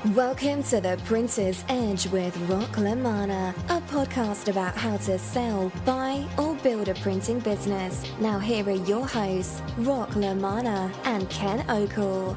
Welcome to The Printer's Edge with LaManna, a podcast about how to sell, buy, or build a printing business. Now here are your hosts, LaManna and Ken Okel.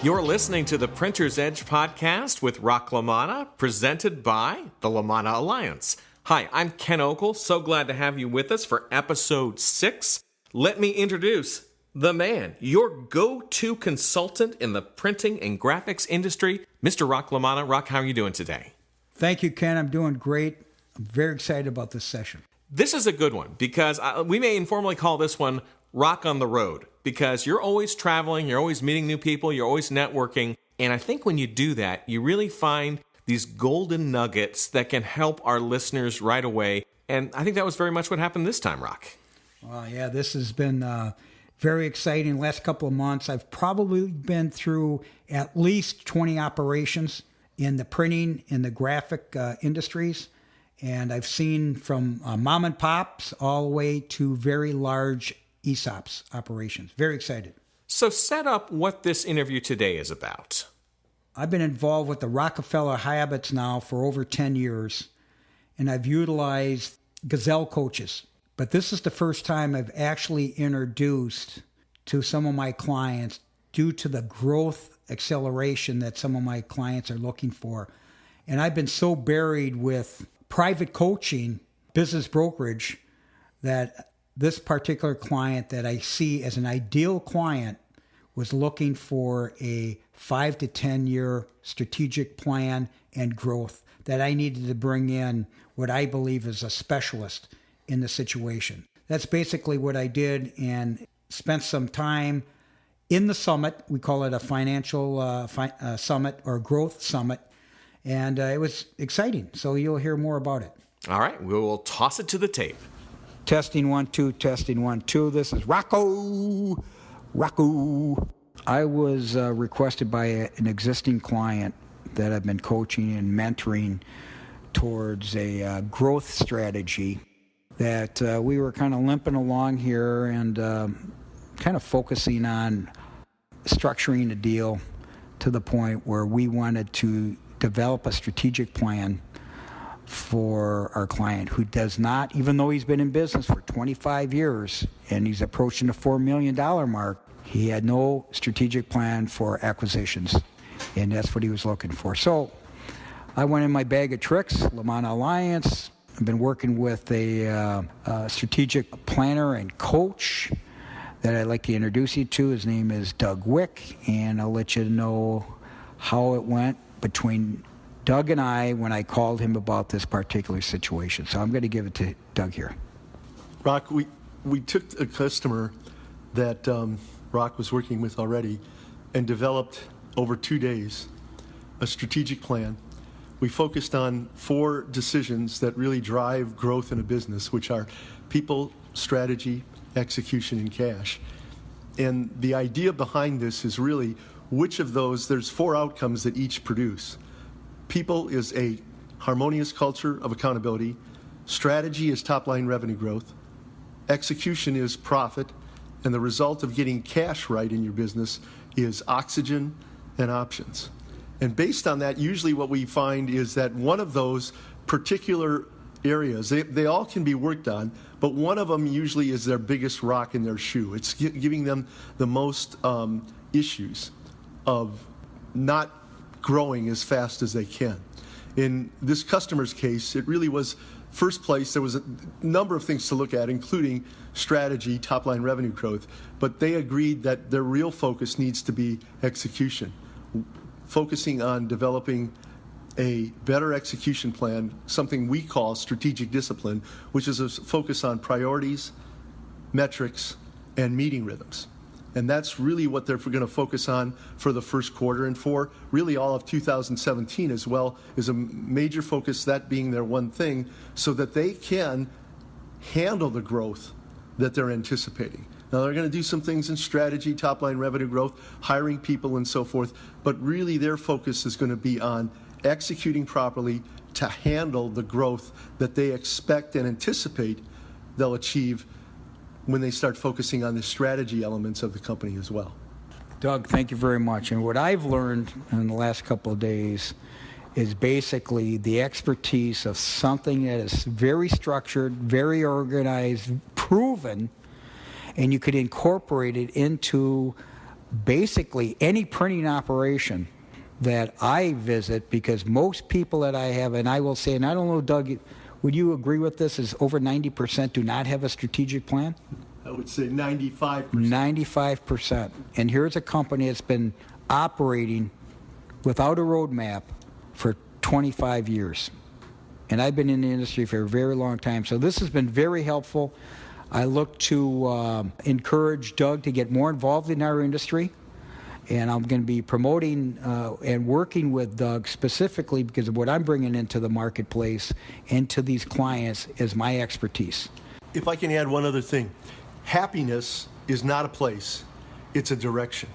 You're listening to the Printer's Edge podcast with LaManna, presented by the LaManna Alliance. Hi, I'm Ken Okel. So glad to have you with us for episode 6. Let me introduce the man, your go-to consultant in the printing and graphics industry, Mr. LaManna. How are you doing today? Thank you, Ken. I'm doing great. I'm very excited about this session. This is a good one because we may informally call this one Rock on the Road, because you're always traveling, you're always meeting new people, you're always networking. And I think when you do that, you really find these golden nuggets that can help our listeners right away. And I think that was very much what happened this time, Rock. Well, yeah, this has been very exciting. Last couple of months, I've probably been through at least 20 operations in the printing, in the graphic industries. And I've seen from mom and pops all the way to very large ESOPs operations. Very excited. So set up what this interview today is about. I've been involved with the Rockefeller Habits now for over 10 years, and I've utilized Gazelle coaches. But this is the first time I've actually introduced to some of my clients due to the growth acceleration that some of my clients are looking for. And I've been so buried with private coaching, business brokerage, that this particular client that I see as an ideal client was looking for a 5 to 10 year strategic plan and growth, that I needed to bring in what I believe is a specialist in the situation. That's basically what I did, and spent some time in the summit. We call it a financial summit or growth summit. And it was exciting. So you'll hear more about it. All right, we will toss it to the tape. Testing 1, 2, testing 1, 2. This is Rocco. I was requested by an existing client that I've been coaching and mentoring towards a growth strategy that we were kind of limping along here and kind of focusing on structuring a deal to the point where we wanted to develop a strategic plan for our client, who does not, even though he's been in business for 25 years and he's approaching the $4 million mark, he had no strategic plan for acquisitions, and that's what he was looking for. So I went in my bag of tricks, LaManna Alliance. I've been working with a strategic planner and coach that I'd like to introduce you to. His name is Doug Wick, and I'll let you know how it went between Doug and I when I called him about this particular situation. So I'm going to give it to Doug here. Rock, we took a customer that Rock was working with already and developed over 2 days a strategic plan. We focused on 4 decisions that really drive growth in a business, which are people, strategy, execution, and cash. And the idea behind this is really which of those, there's 4 outcomes that each produce. People is a harmonious culture of accountability. Strategy is top-line revenue growth. Execution is profit. And the result of getting cash right in your business is oxygen and options. And based on that, usually what we find is that one of those particular areas, they all can be worked on, but one of them usually is their biggest rock in their shoe. It's giving them the most issues of not growing as fast as they can. In this customer's case, it really was first place. There was a number of things to look at, including strategy, top-line revenue growth, but they agreed that their real focus needs to be execution, focusing on developing a better execution plan, something we call strategic discipline, which is a focus on priorities, metrics, and meeting rhythms. And that's really what they're going to focus on for the first quarter and for really all of 2017 as well, is a major focus, that being their one thing, so that they can handle the growth that they're anticipating. Now, they're going to do some things in strategy, top-line revenue growth, hiring people and so forth, but really their focus is going to be on executing properly to handle the growth that they expect and anticipate they'll achieve when they start focusing on the strategy elements of the company as well. Doug, thank you very much. And what I've learned in the last couple of days is basically the expertise of something that is very structured, very organized, proven, and you could incorporate it into basically any printing operation that I visit, because most people that I have, and I will say, and I don't know, Doug, would you agree with this, is over 90% do not have a strategic plan? I would say 95%. 95%. And here's a company that's been operating without a roadmap for 25 years. And I've been in the industry for a very long time. So this has been very helpful. I look to encourage Doug to get more involved in our industry. And I'm going to be promoting and working with Doug specifically because of what I'm bringing into the marketplace and to these clients is my expertise. If I can add one other thing, happiness is not a place, it's a direction.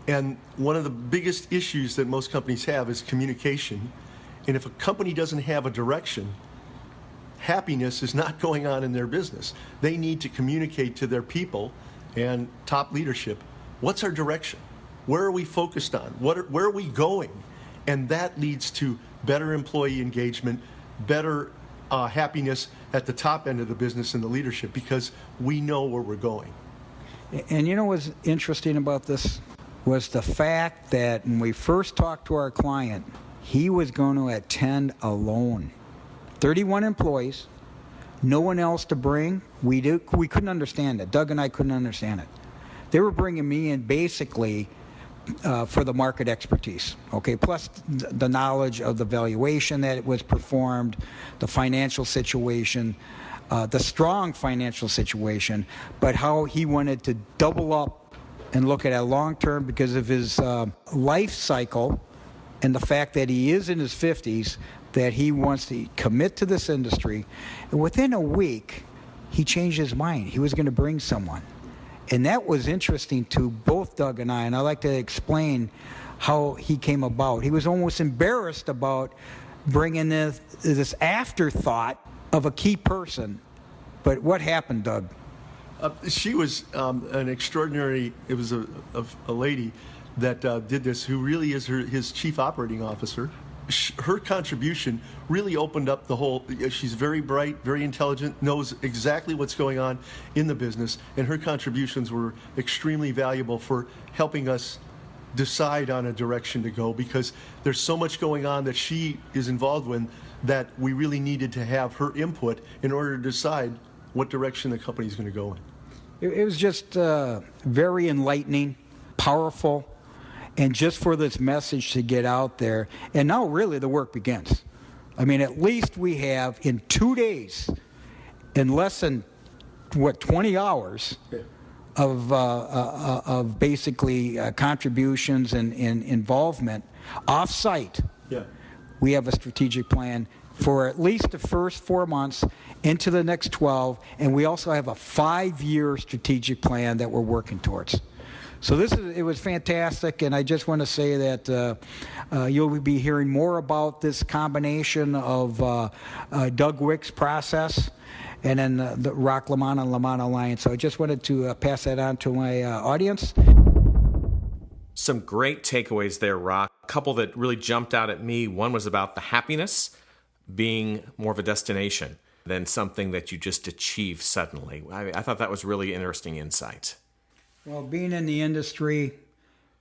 And one of the biggest issues that most companies have is communication. And if a company doesn't have a direction, happiness is not going on in their business. They need to communicate to their people and top leadership, what's our direction? Where are we focused on? Where are we going? And that leads to better employee engagement, better happiness at the top end of the business and the leadership, because we know where we're going. And you know what's interesting about this was the fact that when we first talked to our client, he was going to attend alone. 31 employees, no one else to bring. We couldn't understand it. Doug and I couldn't understand it. They were bringing me in basically for the market expertise, okay, plus the knowledge of the valuation that was performed, the financial situation, the strong financial situation, but how he wanted to double up and look at it long term because of his life cycle and the fact that he is in his 50s, that he wants to commit to this industry. And within a week, he changed his mind. He was going to bring someone. And that was interesting to both Doug and I like to explain how he came about. He was almost embarrassed about bringing this afterthought of a key person. But what happened, Doug? She was an extraordinary, it was a lady that did this, who really is his chief operating officer. Her contribution really opened up the whole, she's very bright, very intelligent, knows exactly what's going on in the business, and her contributions were extremely valuable for helping us decide on a direction to go, because there's so much going on that she is involved with that we really needed to have her input in order to decide what direction the company is going to go in. It was just very enlightening, powerful, and just for this message to get out there. And now really the work begins. I mean, at least we have in 2 days, in less than, 20 hours of basically contributions and involvement off-site. Yeah. We have a strategic plan for at least the first 4 months into the next 12, and we also have a 5-year strategic plan that we're working towards. So it was fantastic, and I just want to say that you'll be hearing more about this combination of Doug Wick's process and then the Rock LaManna and LaManna Alliance. So I just wanted to pass that on to my audience. Some great takeaways there, Rock. A couple that really jumped out at me. One was about the happiness being more of a destination than something that you just achieve suddenly. I thought that was really interesting insight. Well, being in the industry,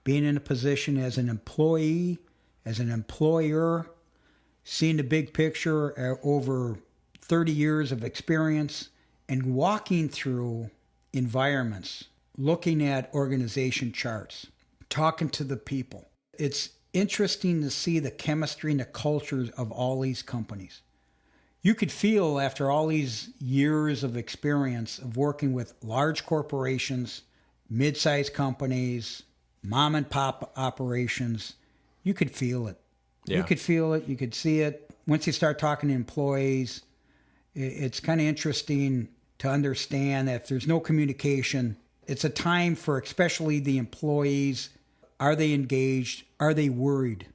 being in a position as an employee, as an employer, seeing the big picture over 30 years of experience, and walking through environments, looking at organization charts, talking to the people. It's interesting to see the chemistry and the cultures of all these companies. You could feel after all these years of experience of working with large corporations, mid-sized companies, mom and pop operations, you could feel it. Yeah. You could feel it. You could see it. Once you start talking to employees, it's kind of interesting to understand that if there's no communication, it's a time for especially the employees. Are they engaged? Are they worried?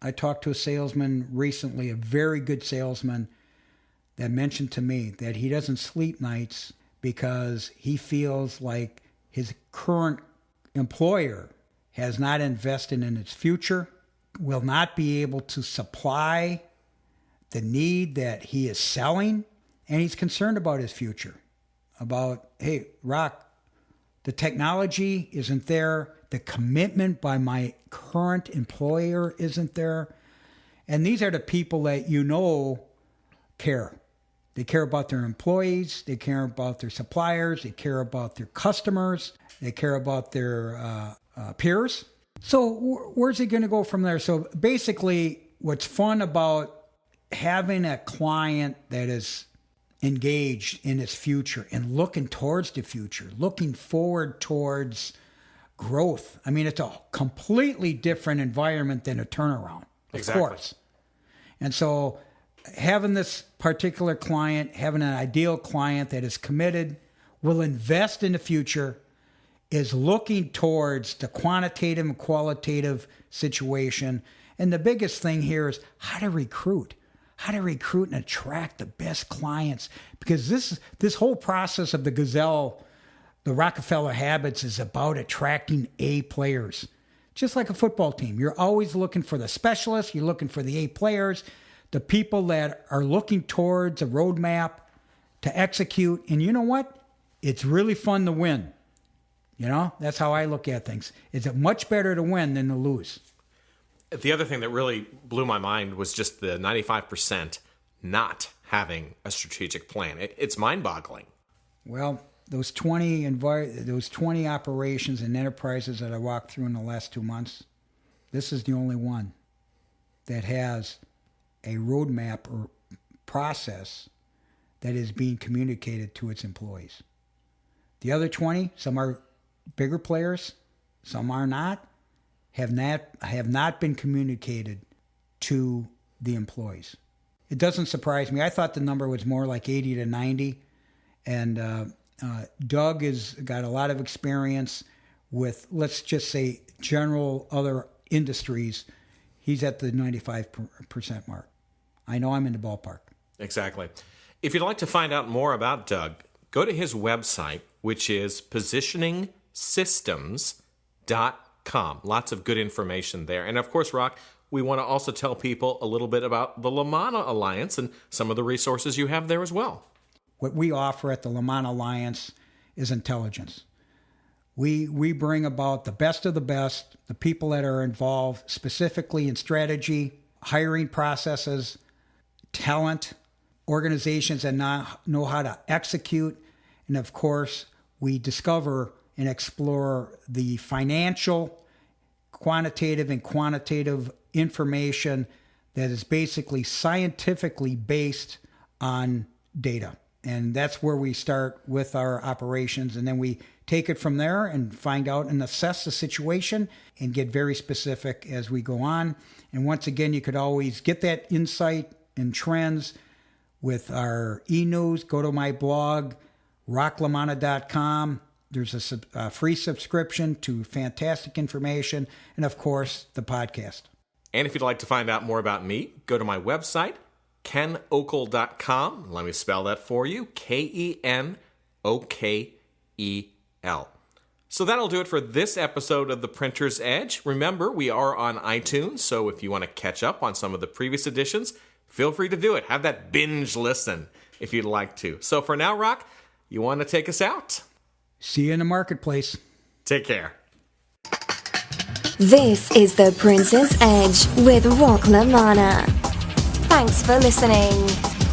I talked to a salesman recently, a very good salesman, that mentioned to me that he doesn't sleep nights because he feels like his current employer has not invested in its future, will not be able to supply the need that he is selling, and he's concerned about his future. About, hey, Rock, the technology isn't there, the commitment by my current employer isn't there, and these are the people that care. They care about their employees, they care about their suppliers, they care about their customers, they care about their peers. So where's he going to go from there? So basically, what's fun about having a client that is engaged in its future and looking towards the future, looking forward towards growth. I mean, it's a completely different environment than a turnaround, of course. And so having this particular client, having an ideal client that is committed, will invest in the future, is looking towards the quantitative and qualitative situation. And the biggest thing here is how to recruit and attract the best clients. Because this whole process of the Gazelle, the Rockefeller Habits, is about attracting A players. Just like a football team. You're always looking for the specialists. You're looking for the A players, the people that are looking towards a roadmap to execute. And you know what? It's really fun to win. That's how I look at things. It's much better to win than to lose. The other thing that really blew my mind was just the 95% not having a strategic plan. It's mind-boggling. Well, those 20 operations and enterprises that I walked through in the last 2 months, this is the only one that has a roadmap or process that is being communicated to its employees. The other 20, some are bigger players, some are not, have not been communicated to the employees. It doesn't surprise me. I thought the number was more like 80 to 90, and Doug has got a lot of experience with, let's just say, general other industries. He's at the 95% mark. I know I'm in the ballpark. Exactly. If you'd like to find out more about Doug, go to his website, which is positioningsystems.com. Lots of good information there. And of course, Rock, we want to also tell people a little bit about the LaManna Alliance and some of the resources you have there as well. What we offer at the LaManna Alliance is intelligence. We bring about the best of the best, the people that are involved specifically in strategy, hiring processes, talent, organizations that know how to execute, and of course, we discover and explore the financial, quantitative, and quantitative information that is basically scientifically based on data. And that's where we start with our operations, and then we take it from there and find out and assess the situation and get very specific as we go on. And once again, you could always get that insight and trends with our e-news. Go to my blog, rocklamanna.com. There's a free subscription to fantastic information, and of course, the podcast. And if you'd like to find out more about me, go to my website, kenokel.com. Let me spell that for you, Kenokel. So that'll do it for this episode of The Printer's Edge. Remember, we are on iTunes, so if you want to catch up on some of the previous editions, feel free to do it. Have that binge listen if you'd like to. So for now, Rock, you want to take us out? See you in the marketplace. Take care. This is The Printer's Edge with Rock LaManna. Thanks for listening.